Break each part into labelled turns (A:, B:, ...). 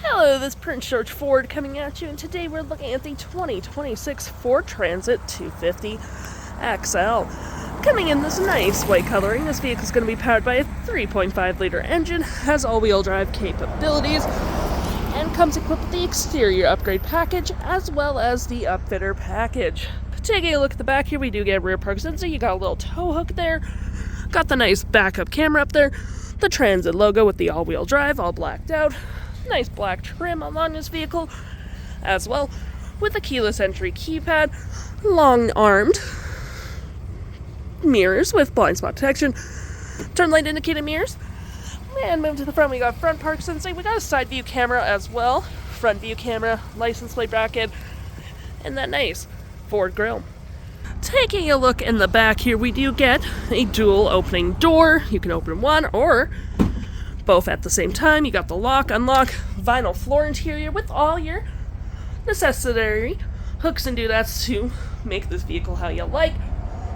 A: Hello, this is Prince George Ford coming at you, and today we're looking at the 2026 Ford Transit 250 XL. Coming in this nice white coloring, this vehicle is going to be powered by a 3.5-liter engine, has all-wheel drive capabilities, and comes equipped with the exterior upgrade package as well as the Upfitter Package. Taking a look at the back here, we do get rear park sensor. You got a little tow hook there, got the nice backup camera up there, the Transit logo with the all-wheel drive all blacked out. Nice black trim along this vehicle as well, with a keyless entry keypad, long-armed mirrors with blind spot detection, turn light indicator mirrors, and move to the front. We got front park sensing. We got a side view camera as well, front view camera, license plate bracket, and that nice Ford grille. Taking a look in the back here, we do get a dual opening door. You can open one or both at the same time. You got the lock, unlock, vinyl floor interior with all your necessary hooks and doodads to make this vehicle how you like.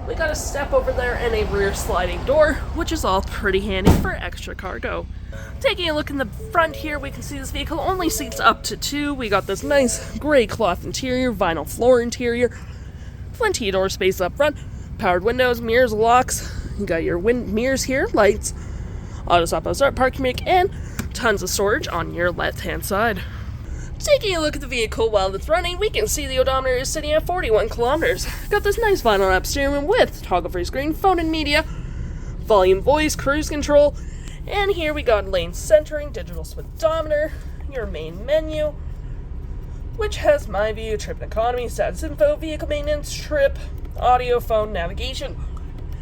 A: We got a step over there and a rear sliding door, which is all pretty handy for extra cargo. Taking a look in the front here, we can see this vehicle only seats up to 2. We got this nice gray cloth interior, vinyl floor interior, plenty of door space up front, powered windows, mirrors, locks. You got your mirrors here, lights, auto stop, auto start, parking brake, and tons of storage on your left-hand side. Taking a look at the vehicle while it's running, we can see the odometer is sitting at 41 kilometers. Got this nice vinyl wrap steering wheel with toggle-free screen, phone and media, volume, voice, cruise control, and here we got lane centering, digital speedometer, your main menu, which has my view, trip and economy, status info, vehicle maintenance, trip, audio, phone, navigation,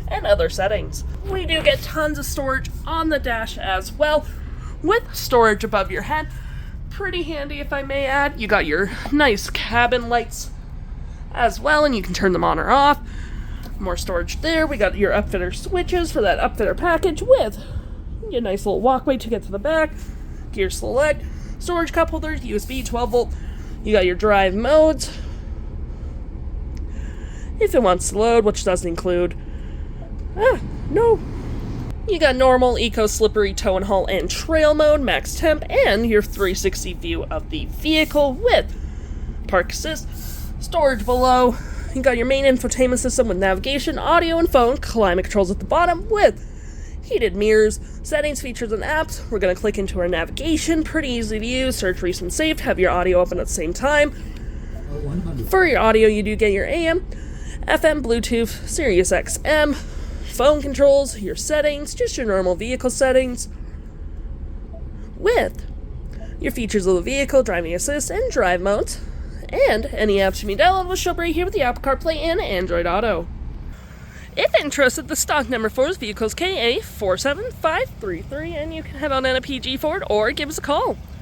A: and other settings. We do get tons of storage on the dash as well, with storage above your head. Pretty handy, if I may add. You got your nice cabin lights as well, and you can turn them on or off. More storage there. We got your Upfitter switches for that Upfitter package with your nice little walkway to get to the back. Gear select, storage cup holders, USB 12 volt. You got your drive modes if it wants to load, which doesn't include no. You got normal, eco, slippery, tow and haul, and trail mode, max temp, and your 360 view of the vehicle with park assist, storage below. You got your main infotainment system with navigation, audio, and phone, climate controls at the bottom with heated mirrors, settings, features, and apps. We're going to click into our navigation, pretty easy to use, search, recent, saved, have your audio open at the same time. For your audio, you do get your AM, FM, Bluetooth, SiriusXM, phone controls, your settings, just your normal vehicle settings, with your features of the vehicle, driving assist, and drive modes, and any apps you may download will show right here with the Apple CarPlay and Android Auto. If interested, the stock number for this vehicle is KA47533, and you can head on in a PG Ford or give us a call.